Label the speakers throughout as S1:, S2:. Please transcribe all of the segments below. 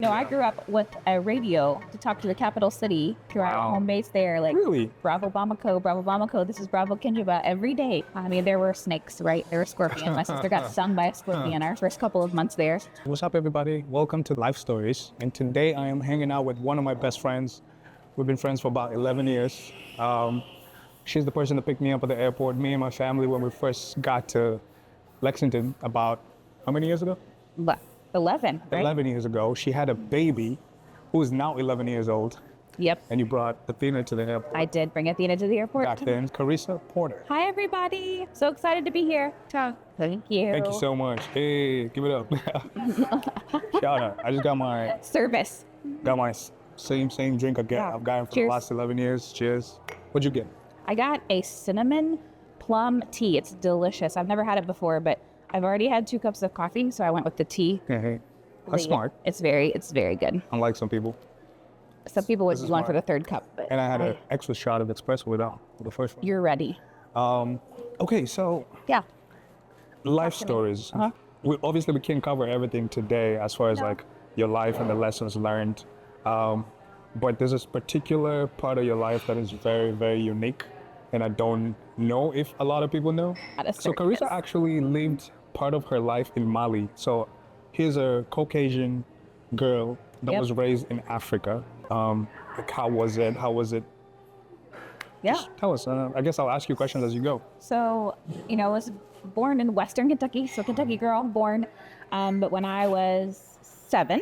S1: No, I grew up with a radio to talk to the capital city through our home base there. Like,
S2: Really?
S1: Bravo Bamako, this is Bravo Kinjaba every day. I mean, there were snakes, right? There were scorpions. My sister got stung by a scorpion our first couple of months there.
S2: What's up, everybody? Welcome to Life Stories. And today I am hanging out with one of my best friends. We've been friends for about 11 years. She's the person that picked me up at the airport, me and my family, when we first got to Lexington about how many years ago?
S1: 11, right?
S2: 11 years ago. She had a baby who is now 11 years old.
S1: Yep.
S2: And you brought Athena to the airport.
S1: I did bring Athena to the airport.
S2: Back then, Carissa Porter.
S1: Hi, everybody. So excited to be here. Ciao. Thank you.
S2: Thank you so much. Hey, give it up. Shout out. I just got my
S1: Service.
S2: same drink I've gotten for the last 11 years. Cheers. What'd you get?
S1: I got a cinnamon plum tea. It's delicious. I've never had it before, but I've already had 2 cups of coffee, so I went with the tea.
S2: Hey. That's smart.
S1: It's very good.
S2: Unlike some people.
S1: Some people would be one for the 3rd cup. But
S2: and I had an extra shot of espresso with the first one.
S1: You're ready.
S2: Okay, so
S1: Yeah.
S2: life stories. We can't cover everything today as far as like your life and the lessons learned. But there's this particular part of your life that is very, very unique. And I don't know if a lot of people know. So Carissa actually lived part of her life in Mali. So here's a Caucasian girl that was raised in Africa. Like how was it?
S1: Yeah.
S2: Just tell us. I guess I'll ask you questions as you go.
S1: So, I was born in Western Kentucky, so Kentucky girl, born. But when I was 7,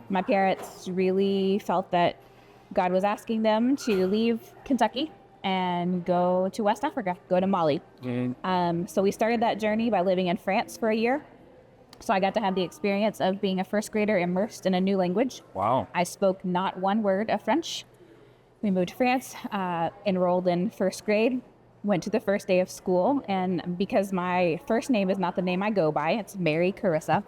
S1: my parents really felt that God was asking them to leave Kentucky and go to West Africa, go to Mali. So we started that journey by living in France for a year. So I got to have the experience of being a first grader immersed in a new language.
S2: Wow.
S1: I spoke not one word of French. We moved to France, enrolled in first grade, went to the first day of school. And because my first name is not the name I go by, it's Mary Carissa,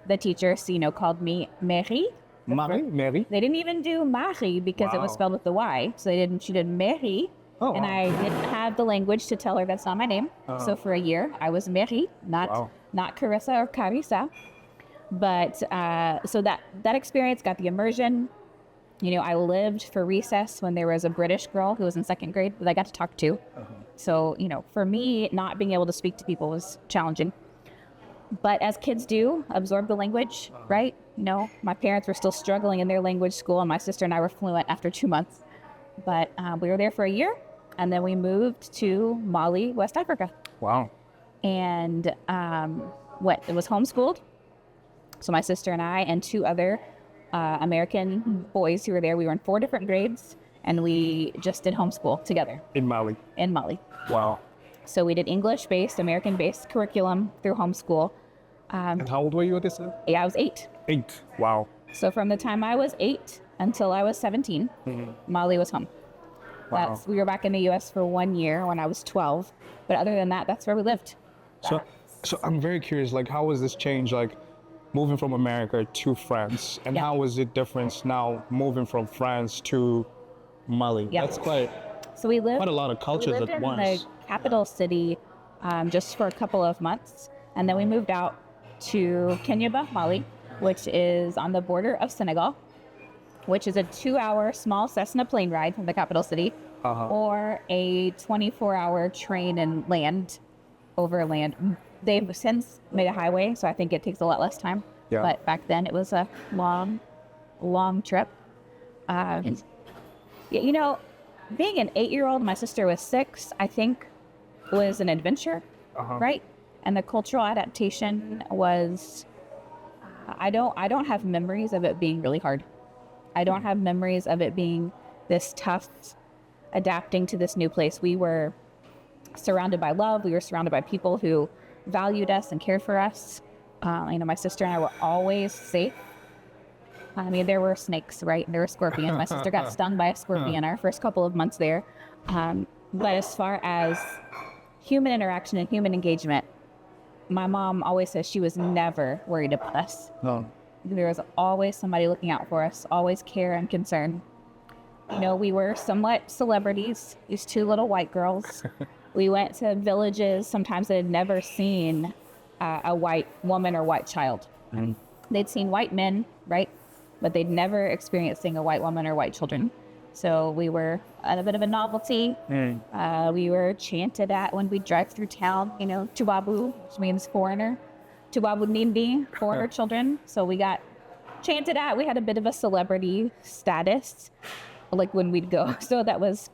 S1: the teacher, called me Mary.
S2: Mary?
S1: They didn't even do Marie because it was spelled with the Y. So she did Mary.
S2: Oh,
S1: and I didn't have the language to tell her that's not my name. So for a year, I was Mary, not Carissa or Carissa. But so that experience got the immersion. I lived for recess when there was a British girl who was in 2nd grade that I got to talk to. So, for me, not being able to speak to people was challenging. But as kids do, absorb the language, right? My parents were still struggling in their language school, and my sister and I were fluent after 2 months. But we were there for a year, and then we moved to Mali, West Africa.
S2: Wow.
S1: And it was homeschooled. So my sister and I and 2 other American boys who were there, we were in 4 different grades, and we just did homeschool together.
S2: In Mali?
S1: In Mali.
S2: Wow.
S1: So we did English-based, American-based curriculum through homeschool.
S2: And how old were you at this time?
S1: Yeah, I was 8.
S2: 8. Wow.
S1: So from the time I was 8 until I was 17, Mali was home.
S2: Wow.
S1: We were back in the U.S. for 1 year when I was 12. But other than that, that's where we lived.
S2: So I'm very curious, like, how was this change, like, moving from America to France? And how was it different now moving from France to Mali?
S1: Yeah.
S2: That's quite a lot of cultures at once.
S1: We lived in the capital city just for a couple of months. And then we moved out to Kinjaba, Mali, which is on the border of Senegal, which is a 2-hour small Cessna plane ride from the capital city, or a 24-hour train and land overland. They've since made a highway, so I think it takes a lot less time. Yeah. But back then it was a long trip. Being an 8-year-old, my sister was 6, I think was an adventure, right? And the cultural adaptation was, I don't have memories of it being really hard. I don't have memories of it being this tough, adapting to this new place. We were surrounded by love. We were surrounded by people who valued us and cared for us. My sister and I were always safe. I mean, there were snakes, right? There were scorpions. My sister got stung by a scorpion our first couple of months there. But as far as human interaction and human engagement, my mom always says she was never worried about us.
S2: No.
S1: There was always somebody looking out for us, always care and concern. We were somewhat celebrities, these 2 little white girls. We went to villages sometimes that had never seen a white woman or white child. They'd seen white men, right? but they'd never experienced seeing a white woman or white children. So we were a bit of a novelty. We were chanted at when we drive through town, Tubabu, which means foreigner. Tubabu Nindi, foreigner children. So we got chanted at. We had a bit of a celebrity status, like when we'd go. So that was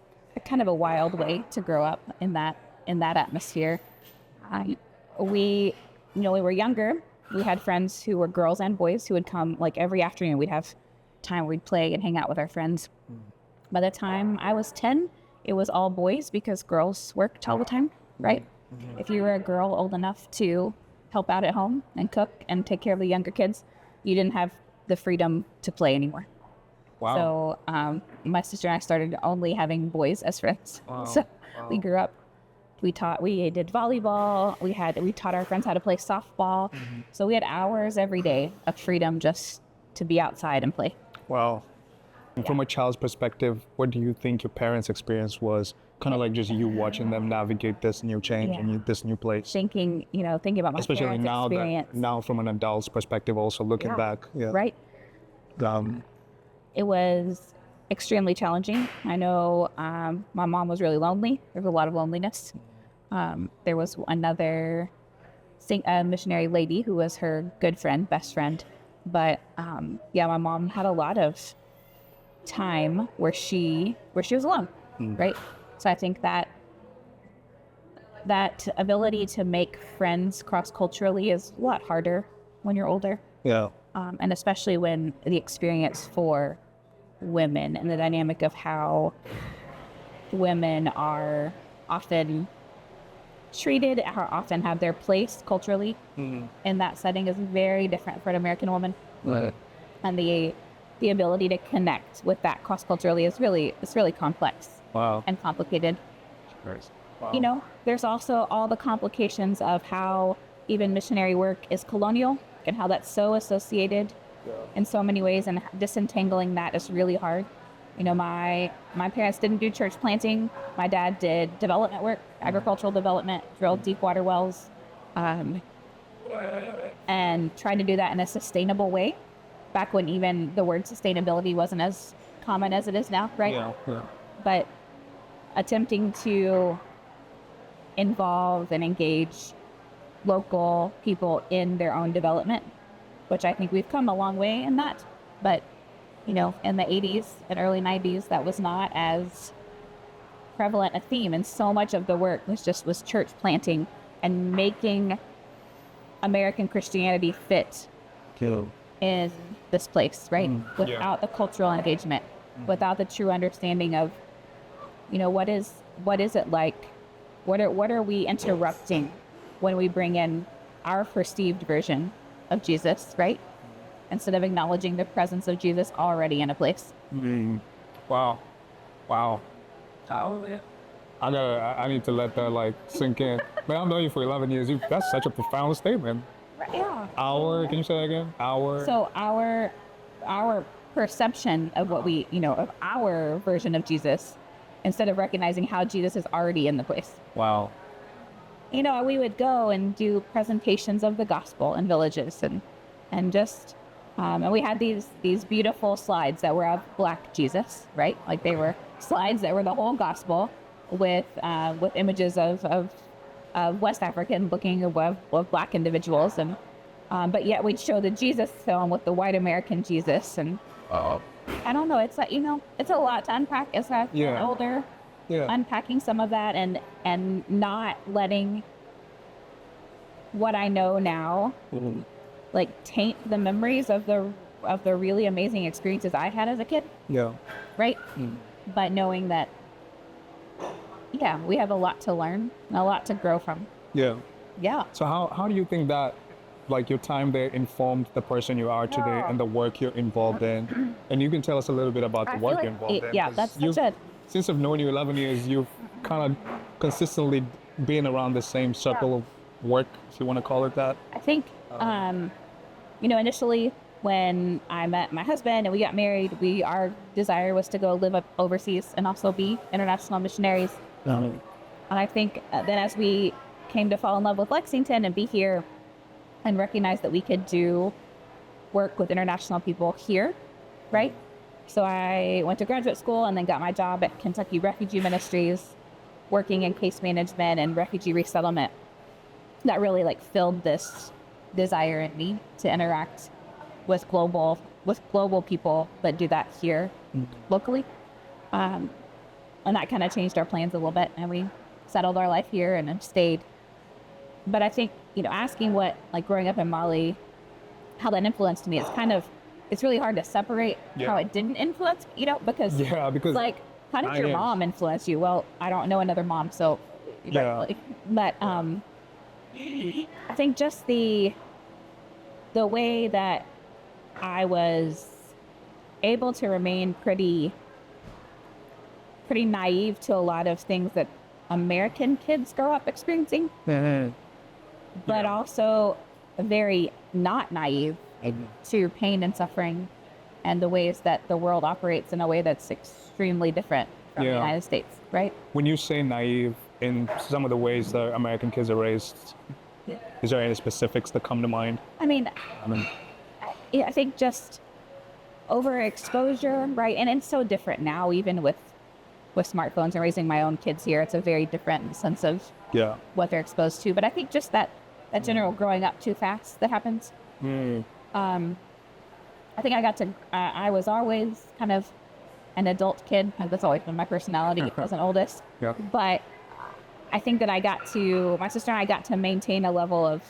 S1: kind of a wild way to grow up in that atmosphere. We were younger. We had friends who were girls and boys who would come like every afternoon. We'd have time where we'd play and hang out with our friends. By the time I was 10, it was all boys because girls worked all the time, right? If you were a girl old enough to help out at home and cook and take care of the younger kids, you didn't have the freedom to play anymore.
S2: Wow.
S1: So my sister and I started only having boys as friends. So we grew up. We did volleyball. We taught our friends how to play softball. So we had hours every day of freedom just to be outside and play.
S2: Wow. And from a child's perspective, what do you think your parents' experience was? Kind of like just you watching them navigate this new change and this new place.
S1: Thinking about my
S2: especially
S1: parents'
S2: now
S1: experience.
S2: now from an adult's perspective, also looking back. Yeah.
S1: Right. It was extremely challenging. I know my mom was really lonely. There was a lot of loneliness. There was another missionary lady who was her good friend, best friend. But my mom had a lot of time where she was alone, right? So I think that ability to make friends cross-culturally is a lot harder when you're older.
S2: Yeah.
S1: And especially when the experience for women and the dynamic of how women are often treated, or often have their place culturally in that setting is very different for an American woman.
S2: Right.
S1: And the ability to connect with that cross-culturally is really complex.
S2: Wow.
S1: And complicated.
S2: Wow.
S1: There's also all the complications of how even missionary work is colonial and how that's so associated in so many ways, and disentangling that is really hard. My parents didn't do church planting. My dad did development work, agricultural development, drilled deep water wells, and tried to do that in a sustainable way back when even the word sustainability wasn't as common as it is now, right?
S2: Yeah.
S1: But attempting to involve and engage local people in their own development, which I think we've come a long way in that. But, in the 80s and early 90s, that was not as prevalent a theme. And so much of the work was church planting and making American Christianity fit in this place, right? Without the cultural engagement, without the true understanding of, what is it like? What are we interrupting when we bring in our perceived version of Jesus, right? Instead of acknowledging the presence of Jesus already in a place.
S2: Wow. I need to let that sink in. Man, I've known you for 11 years. That's such a profound statement.
S1: Yeah.
S2: Can you say that again?
S1: So our perception of what of our version of Jesus, instead of recognizing how Jesus is already in the place.
S2: Wow.
S1: We would go and do presentations of the gospel in villages and just and we had these beautiful slides that were of Black Jesus, right? Like they were slides that were the whole gospel with images of West African looking of Black individuals, and but yet we'd show the Jesus film with the white American Jesus, and I don't know, it's like it's a lot to unpack as I've gotten older. Unpacking some of that and not letting what I know now taint the memories of the really amazing experiences I had as a kid. Yeah. Right? But knowing that we have a lot to learn and a lot to grow from. Yeah.
S2: So how do you think that your time there informed the person you are today and the work you're involved in? And you can tell us a little bit about the work you're involved in.
S1: Yeah, that's such a...
S2: Since I've known you 11 years, you've kind of consistently been around the same circle of work, if you want to call it that.
S1: I think, initially when I met my husband and we got married, our desire was to go live up overseas and also be international missionaries. And I think then as we came to fall in love with Lexington and be here and recognize that we could do work with international people here right? So I went to graduate school and then got my job at Kentucky Refugee Ministries, working in case management and refugee resettlement. That really like filled this desire in me to interact with global people, but do that here locally. And that kind of changed our plans a little bit, and we settled our life here and then stayed. But I think, asking what, like growing up in Mali, how that influenced me, it's really hard to separate how it didn't influence, because like, how did your mom influence you? Well, I don't know another mom, so but I think just the way that I was able to remain pretty naive to a lot of things that American kids grow up experiencing, but also very not naive to pain and suffering and the ways that the world operates in a way that's extremely different from the United States, right?
S2: When you say naive in some of the ways that American kids are raised, is there any specifics that come to mind?
S1: I think just overexposure, right? And it's so different now, even with smartphones and raising my own kids here. It's a very different sense of what they're exposed to. But I think just that general growing up too fast that happens. I think I was always kind of an adult kid. That's always been my personality as an oldest. But I think that my sister and I got to maintain a level of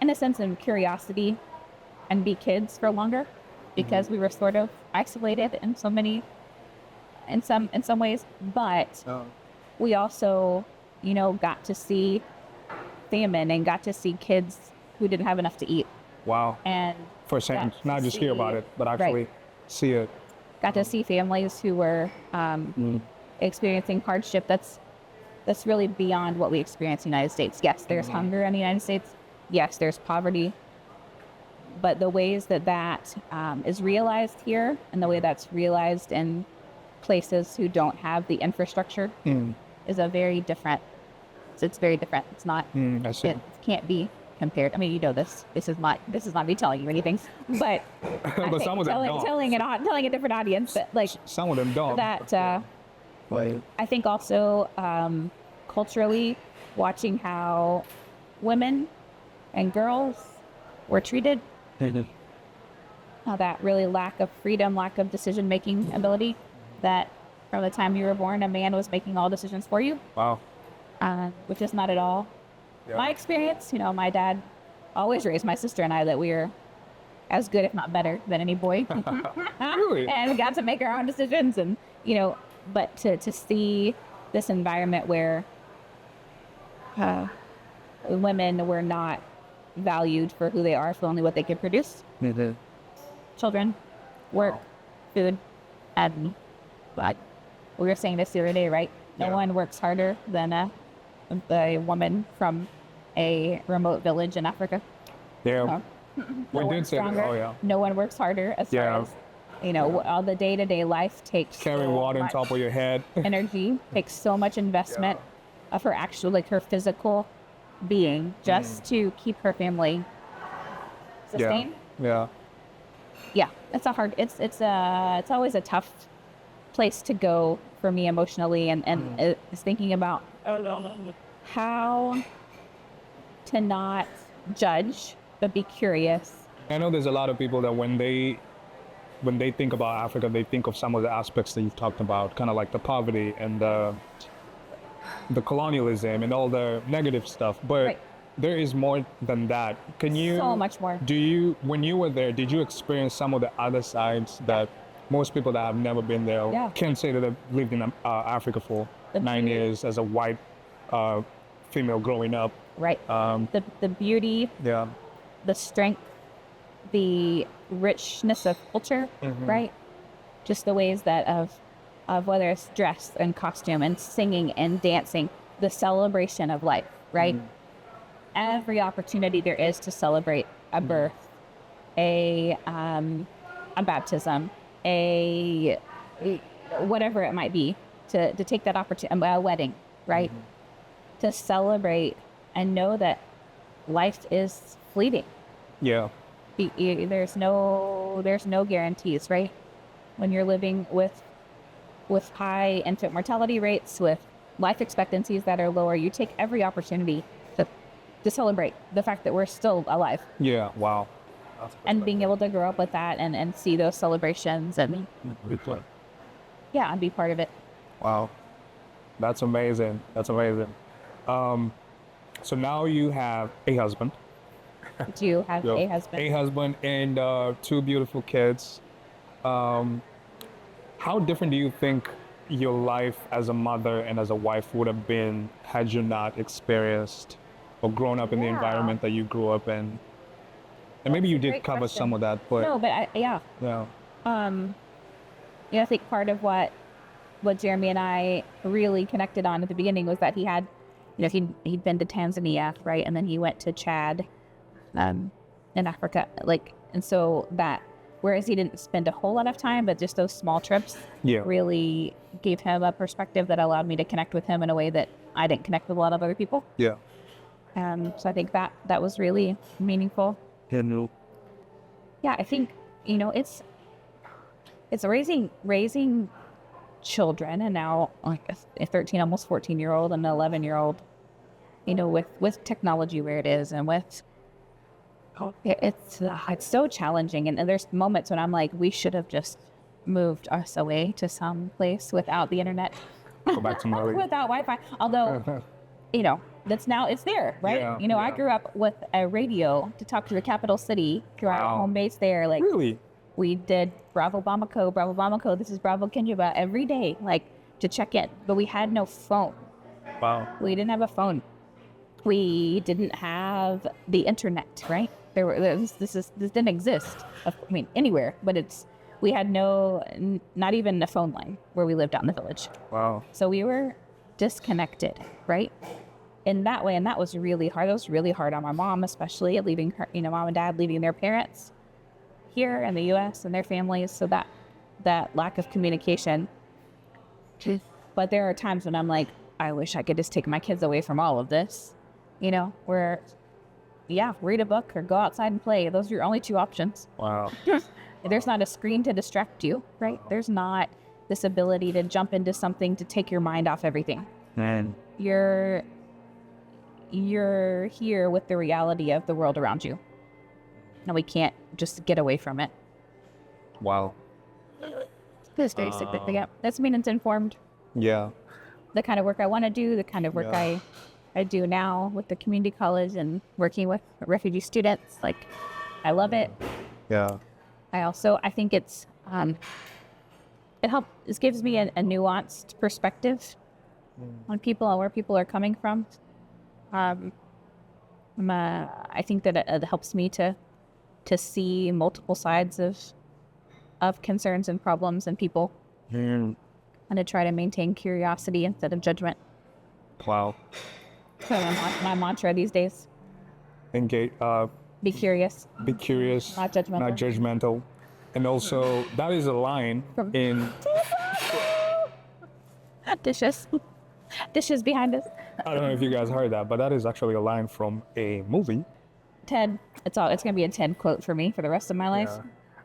S1: innocence and curiosity and be kids for longer, because we were sort of isolated in some ways. But we also, got to see famine and got to see kids who didn't have enough to eat.
S2: Wow.
S1: And
S2: firsthand, not just hear about it, but actually see it.
S1: Got to see families who were experiencing hardship that's really beyond what we experience in the United States. Yes, there's hunger in the United States. Yes, there's poverty. But the ways that is realized here, and the way that's realized in places who don't have the infrastructure is a very different. It's very different. It's not.
S2: I see.
S1: It can't be compared. I mean, this is not me telling you anything, but
S2: but some of them don't.
S1: telling a different audience that, like,
S2: some of them don't.
S1: That I think also culturally, watching how women and girls were treated, how that really lack of freedom, lack of decision-making ability, that from the time you were born, a man was making all decisions for you.
S2: Wow.
S1: Which is not at all my experience. My dad always raised my sister and I that we were as good, if not better, than any boy.
S2: Really?
S1: And we got to make our own decisions, and but to see this environment where women were not valued for who they are, for only what they could produce. Children, work, food, and we were saying this the other day, right? No one works harder than a woman from a remote village in Africa.
S2: Yeah. No
S1: one works harder as far as, all the day-to-day life takes
S2: carrying water on top of your head.
S1: Energy takes so much investment of her actual, like, her physical being just to keep her family sustained. Yeah, it's always a tough place to go for me emotionally, and is thinking about how to not judge but be curious.
S2: I know there's a lot of people that when they think about Africa, they think of some of the aspects that you've talked about, kind of like the poverty and the colonialism and all the negative stuff, but there is more than that. So much more. When you were there, did you experience some of the other sides that most people that have never been there can't say that they've lived in Africa for 9 years as a white female growing up?
S1: Right. The beauty, the strength, the richness of culture, right? Just the ways that of whether it's dress and costume and singing and dancing, the celebration of life, right? Every opportunity there is to celebrate a birth, a baptism, a whatever it might be, to take that opportunity, a wedding, right? To celebrate and know that life is fleeting.
S2: Yeah.
S1: There's no no guarantees, right? When you're living with high infant mortality rates, with life expectancies that are lower, you take every opportunity to celebrate the fact that we're still alive.
S2: Yeah. Wow.
S1: And being able to grow up with that and see those celebrations and be part of it.
S2: Wow. That's amazing. That's amazing. So now you have a husband.
S1: Do you have a husband?
S2: A husband and 2 beautiful kids. How different do you think your life as a mother and as a wife would have been had you not experienced or grown up in the environment that you grew up in? And maybe you did cover some of that, but
S1: no, but I think part of what Jeremy and I really connected on at the beginning was that he had, he'd been to Tanzania, right, and then he went to Chad, in Africa, and so that, whereas he didn't spend a whole lot of time, but just those small trips really gave him a perspective that allowed me to connect with him in a way that I didn't connect with a lot of other people.
S2: Yeah.
S1: So I think that was really meaningful. Yeah, I think, it's raising children, and now like a 13, almost 14-year-old and an 11-year-old, with technology where it is, and with it's so challenging. And there's moments when I'm like, we should have just moved us away to some place without the internet,
S2: Go back to Mali.
S1: without Wi-Fi. Although, it's there, right?
S2: Yeah,
S1: I grew up with a radio to talk to the capital city through our home base there.
S2: Really?
S1: We did Bravo Bamako, this is Bravo Kinjaba every day, to check in. But we had no phone.
S2: Wow.
S1: We didn't have a phone. We didn't have the internet, right? This didn't exist. Anywhere, but we had not even a phone line where we lived out in the village.
S2: Wow.
S1: So we were disconnected, right? In that way, and that was really hard. It was really hard on my mom, especially leaving her, mom and dad leaving their parents here in the U.S. and their families. So that lack of communication. But there are times when I'm like, I wish I could just take my kids away from all of this. Where, read a book or go outside and play. Those are your only 2 options.
S2: Wow.
S1: There's not a screen to distract you, right? There's not this ability to jump into something to take your mind off everything.
S2: Man.
S1: You're here with the reality of the world around you. And we can't just get away from it.
S2: Wow.
S1: It's very significant. That's it's informed.
S2: Yeah.
S1: The kind of work I want to do, the kind of work I do now with the community college and working with refugee students. I love it.
S2: Yeah.
S1: I think it gives me a nuanced perspective on people and where people are coming from. I think that it helps me to see multiple sides of concerns and problems and people, and to try to maintain curiosity instead of judgment.
S2: Wow.
S1: So my mantra these days.
S2: Engage.
S1: Be curious.
S2: Be curious.
S1: Not judgmental.
S2: Not judgmental. And also, that is a line in...
S1: Dishes behind us.
S2: I don't know if you guys heard that, but that is actually a line from a movie.
S1: Ted. It's going to be a Ted quote for me for the rest of my life.
S2: Yeah.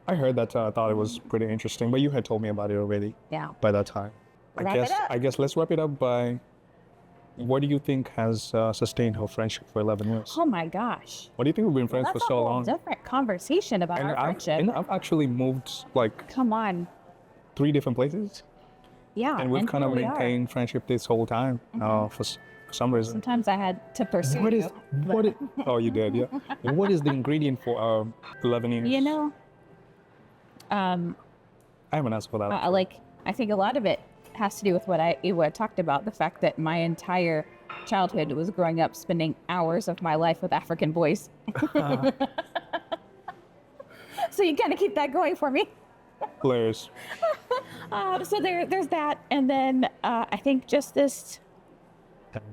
S2: I heard that. I thought it was pretty interesting, but you had told me about it already.
S1: Yeah.
S2: By that time. I guess let's wrap it up by... What do you think has sustained her friendship for 11 years?
S1: Oh my gosh.
S2: What do you think we've been friends for so long?
S1: That's a whole different conversation about our friendship.
S2: And I've actually moved
S1: Come on.
S2: 3 different places.
S1: Yeah.
S2: And we've kind of maintained friendship this whole time for some reason.
S1: Sometimes I had to pursue
S2: Oh, you did, yeah. And what is the ingredient for 11 years? I haven't asked for that.
S1: I think a lot of it has to do with what I talked about, the fact that my entire childhood was growing up spending hours of my life with African boys. So you kind of keep that going for me.
S2: Hilarious.
S1: So there's that, and then I think just this.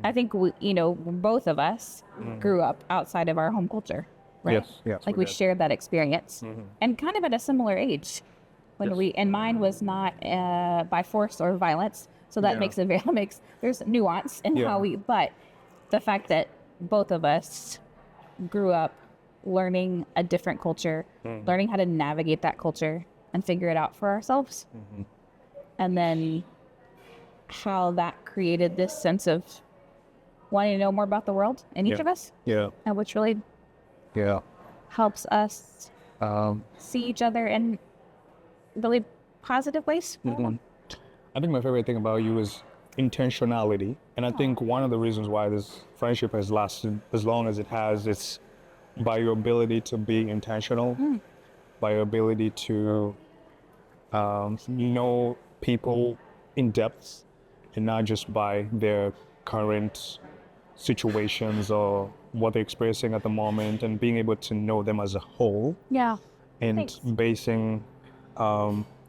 S1: I think both of us grew up outside of our home culture, right?
S2: Yes.
S1: We shared that experience, and kind of at a similar age. And mine was not by force or violence, so that makes there's nuance in how but the fact that both of us grew up learning a different culture, learning how to navigate that culture and figure it out for ourselves. And then how that created this sense of wanting to know more about the world in each of us.
S2: Yeah.
S1: And which really helps us see each other in really positive ways.
S2: I think my favorite thing about you is intentionality. And I think one of the reasons why this friendship has lasted as long as it has, it's by your ability to be intentional, by your ability to know people in depth and not just by their current situations or what they're experiencing at the moment, and being able to know them as a whole.
S1: Yeah.
S2: And
S1: Thanks.
S2: basing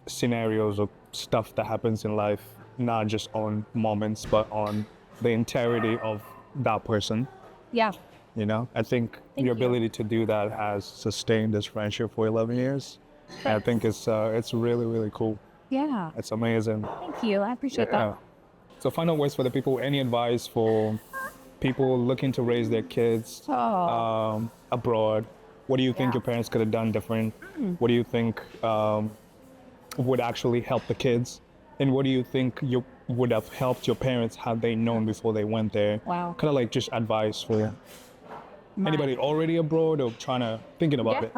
S2: scenarios or stuff that happens in life not just on moments but on the entirety of that person.
S1: Yeah.
S2: You know, I think your ability to do that has sustained this friendship for 11 years. And I think it's really, really cool.
S1: Yeah.
S2: It's amazing.
S1: Thank you. I appreciate that.
S2: So final words for the people, any advice for people looking to raise their kids abroad? What do you think your parents could have done different? What do you think would actually help the kids? And what do you think you would have helped your parents had they known before they went there?
S1: Wow.
S2: Kind of like just advice for anybody already abroad or thinking about it.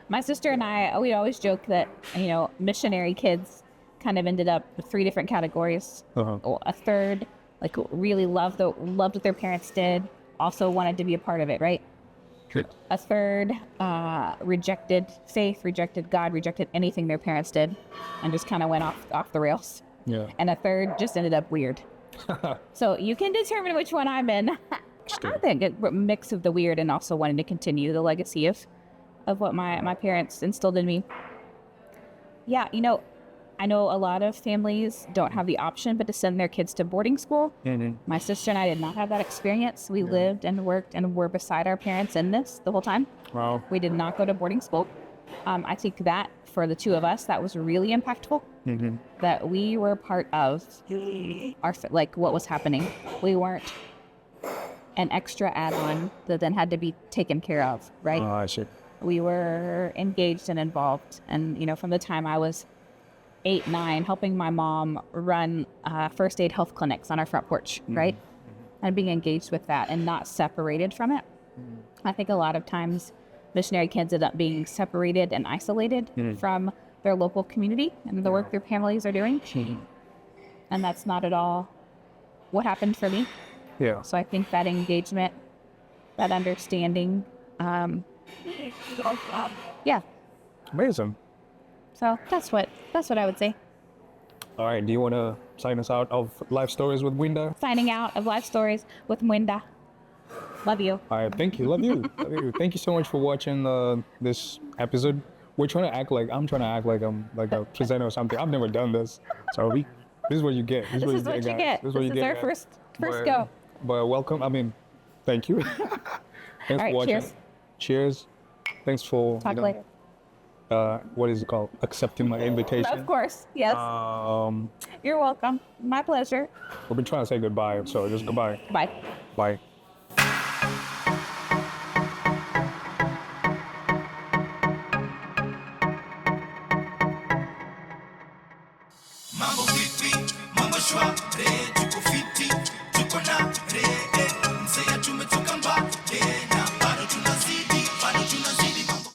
S1: My sister and I, we always joke that, you know, missionary kids kind of ended up with 3 different categories. A third, like, really loved what their parents did, also wanted to be a part of it, right? A third rejected faith, rejected God, rejected anything their parents did, and just kind of went off the rails.
S2: Yeah.
S1: And a third just ended up weird. So you can determine which one I'm in. I think a mix of the weird and also wanting to continue the legacy of what my parents instilled in me. Yeah, you know, I know a lot of families don't have the option but to send their kids to boarding school. My sister and I did not have that experience. We lived and worked and were beside our parents in this the whole time.
S2: Wow.
S1: We did not go to boarding school. I think that for the 2 of us, that was really impactful. That we were part of what was happening. We weren't an extra add-on that then had to be taken care of, right?
S2: Oh, I see.
S1: We were engaged and involved. And, you know, from the time I was 8, 9, helping my mom run first aid health clinics on our front porch, right? And being engaged with that and not separated from it. I think a lot of times missionary kids end up being separated and isolated from their local community and the work their families are doing. And that's not at all what happened for me.
S2: Yeah.
S1: So I think that engagement, that understanding, yeah.
S2: Amazing.
S1: So that's what I would say.
S2: All right. Do you want to sign us out of Life Stories with Winda?
S1: Signing out of Life Stories with Mwenda. Love you.
S2: All right. Thank you. Love you. Love you. Thank you so much for watching this episode. I'm trying to act like I'm like a presenter or something. I've never done this. So this is what you get.
S1: This is what you get. This is our first go.
S2: But welcome. I mean, thank you. Thanks for watching. Cheers. Thanks for
S1: talk later.
S2: What is it called? Accepting my invitation.
S1: Of course. Yes. You're welcome. My pleasure.
S2: We've been trying to say goodbye, so just goodbye.
S1: Bye.
S2: Bye.
S3: Mambo vipi, mambo shwa,